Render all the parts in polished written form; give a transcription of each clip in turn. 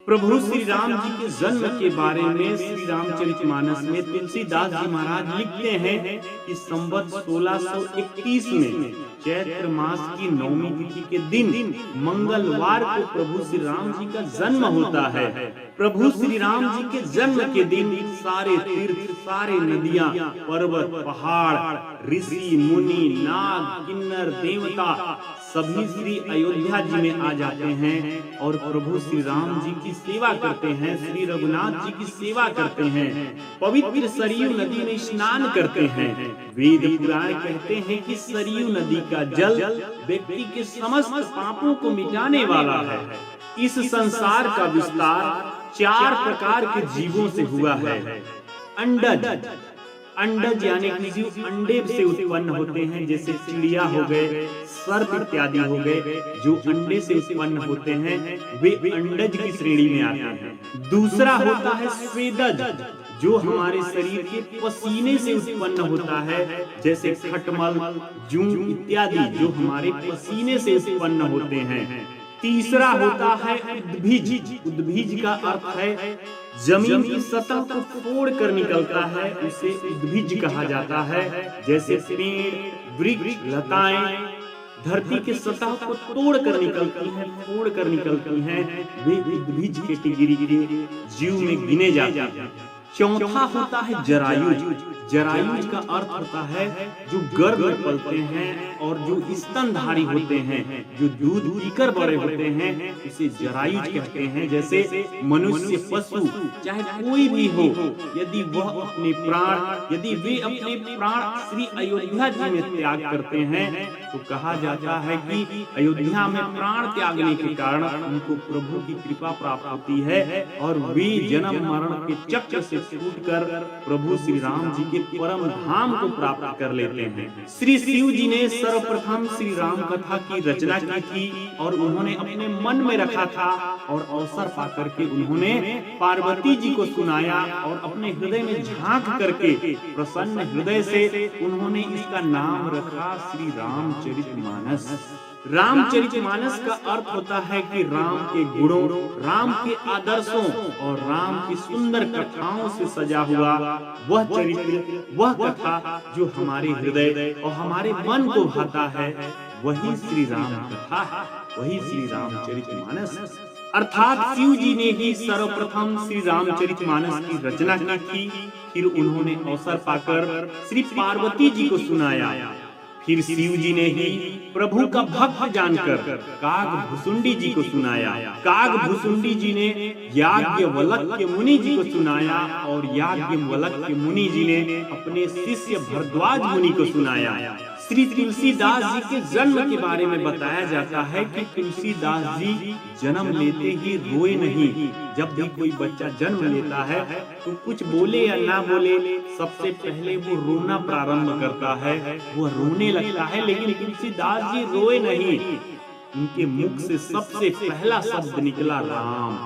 प्रभु श्री राम जी के जन्म के बारे में श्री रामचरितमानस में तुलसीदास जी महाराज लिखते हैं कि संवत 1631 में चैत्र मास की नौमी तिथि के दिन मंगलवार को प्रभु श्री राम जी का जन्म होता है। प्रभु श्री राम जी के जन्म के दिन सारे तीर्थ, सारे नदियां, पर्वत, पहाड़, ऋषि, मुनि, नाग, किन्नर, देवता सभी श्री अयोध्या जी में आ जाते हैं और प्रभु श्री राम जी की सेवा करते हैं, श्री रघुनाथ जी की सेवा करते हैं, पवित्र सरयू नदी में स्नान करते हैं। वेद पुराण कहते हैं कि सरयू नदी का जल व्यक्ति के समस्त पापों को मिटाने वाला है। इस संसार का विस्तार 4 प्रकार के जीवों से हुआ है। अंडज, अंडज यानी कि जीव अंडे से उत्पन्न होते हैं, जैसे चिड़िया हो गए, सर्प इत्यादि हो गए, जो अंडे से उत्पन्न होते हैं वे अंडज की श्रेणी में आते हैं। दूसरा होता है स्वेदज, जो हमारे शरीर के पसीने से उत्पन्न होता है, जैसे खटमल, जूं इत्यादि जो हमारे पसीने से उत्पन्न होते हैं। तीसरा होता है उद्भिज। उद्भिज का अर्थ है जमीन की सतह को फोड़ कर निकलता है, उसे उद्भिज कहा जाता है। जैसे पेड़, वृक्ष, लताएं धरती के सतह को तोड़ कर निकलती हैं, फोड़ कर निकलती हैं, वे उद्भिज कैटेगरी के जीव में गिने जाते हैं। चौथा होता है जरायुज। जरायुज का अर्थ होता है जो गर्भ में पलते हैं और जो स्तनधारी होते हैं, जो दूध पीकर बड़े होते हैं, उसे जरायुज कहते हैं। जैसे मनुष्य, पशु, चाहे कोई भी हो, यदि वे अपने प्राण श्री अयोध्या जी में त्याग करते हैं तो कहा जाता है कि अयोध्या में प्राण त्यागने के कारण उनको प्रभु की कृपा प्राप्त होती है और वे जन्म मरण के चक्र से छूटकर प्रभु श्री राम जी के परम धाम को प्राप्त कर लेते हैं। श्री शिव जी ने सर्वप्रथम श्री राम कथा की रचना की थी और उन्होंने अपने मन में रखा था और अवसर पाकर के उन्होंने पार्वती जी को सुनाया और अपने हृदय में झांक करके प्रसन्न हृदय से उन्होंने इसका नाम रखा श्री रामचरितमानस। रामचरितमानस का अर्थ होता है कि राम के गुणों, राम के आदर्शों और राम की सुंदर कथाओं से सजा हुआ वह चरित्र, वह कथा जो हमारे हृदय और हमारे मन को भाता है, वही श्री राम कथा है, वही श्री रामचरितमानस। अर्थात शिव जी ने ही सर्वप्रथम श्री रामचरितमानस की रचना की थी, फिर उन्होंने अवसर पाकर श्री पार्वती जी को सुनाया। फिर शिव जी ने ही प्रभु का भक्त जानकर कागभुसुंडी जी को सुनाया। कागभुसुंडी जी ने याज्ञवल्क्य मुनि जी को सुनाया और याज्ञवल्क्य मुनि जी ने अपने शिष्य भरद्वाज मुनि को सुनाया। श्री तुलसीदास जी के जन्म के बारे में बताया जाता है कि तुलसीदास जी जन्म लेते ही रोए नहीं। जब भी कोई बच्चा जन्म लेता है तो कुछ बोले या ना बोले, सबसे पहले वो रोना प्रारंभ करता है, वो रोने लगता है, लेकिन तुलसीदास जी रोए नहीं। उनके मुख से सबसे पहला शब्द निकला राम।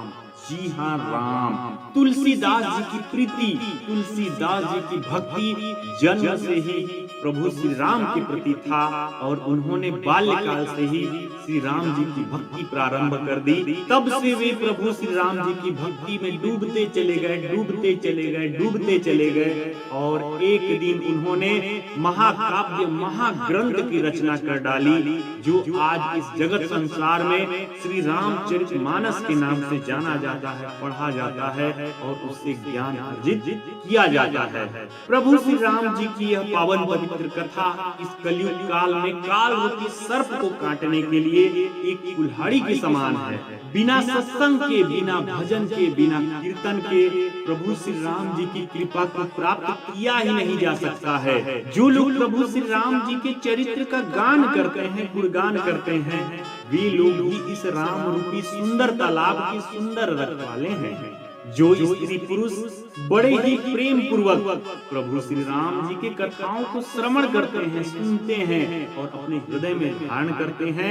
जी हाँ, राम। तुलसीदास जी की प्रीति, तुलसीदास जी की भक्ति जन्म से ही प्रभु श्री राम के प्रति था और उन्होंने बाल्यकाल से ही श्री राम जी की भक्ति प्रारंभ कर दी। तब से वे प्रभु श्री राम जी की भक्ति में डूबते चले गए, डूबते चले गए, डूबते चले गए और एक दिन उन्होंने महाकाव्य, महाग्रंथ की रचना कर डाली, जो आज इस जगत संसार में श्री रामचरितमानस के नाम से जाना जाता है, पढ़ा जाता है और उससे ज्ञान अर्जित किया जाता है। प्रभु श्री राम जी की यह पावन पवित्र कथा इस कलयुग काल में काल रूपी सर्प को काटने के लिए एक कुल्हाड़ी के समान है। बिना सत्संग के, बिना भजन के, बिना कीर्तन के प्रभु श्री राम जी की कृपा को प्राप्त किया ही नहीं जा सकता है। जो लोग प्रभु श्री राम जी के चरित्र का गान करते हैं, गुणगान करते हैं, वे लोग ही इस राम रूपी सुंदर तालाब के सुंदर रखवाले हैं। जो स्त्री पुरुष बड़े ही प्रेम पूर्वक प्रभु श्री राम जी के कथाओं को श्रवण करते हैं, सुनते हैं और अपने हृदय में धारण करते हैं,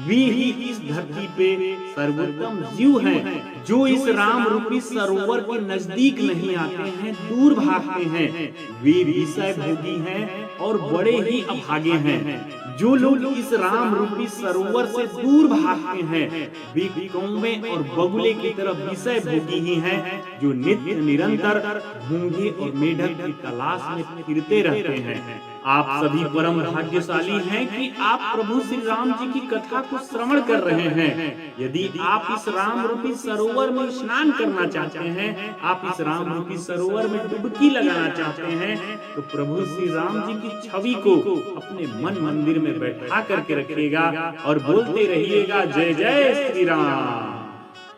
वे ही इस धरती पे सर्वोत्तम जीव हैं। जो इस राम रूपी सरोवर के नजदीक नहीं आते हैं, दूर भागते हैं, वे विषय भोगी हैं और बड़े ही अभागे हैं। जो लोग इस राम रूपी सरोवर से दूर भागते हैं वे कौवे और बगुले की तरह विषय भोगी ही हैं, जो नित्य निरंतर भूंगे और मेढक की तलाश में फिरते रहते हैं। आप सभी परम भाग्यशाली हैं कि आप प्रभु श्री राम जी की कथा को श्रवण कर रहे हैं। यदि आप इस राम रूपी सरोवर में स्नान करना चाहते हैं, आप इस राम रूपी सरोवर में डुबकी लगाना चाहते हैं, तो प्रभु श्री राम जी की छवि को अपने मन मंदिर में बैठा करके रखिएगा और बोलते रहिएगा जय जय श्री राम।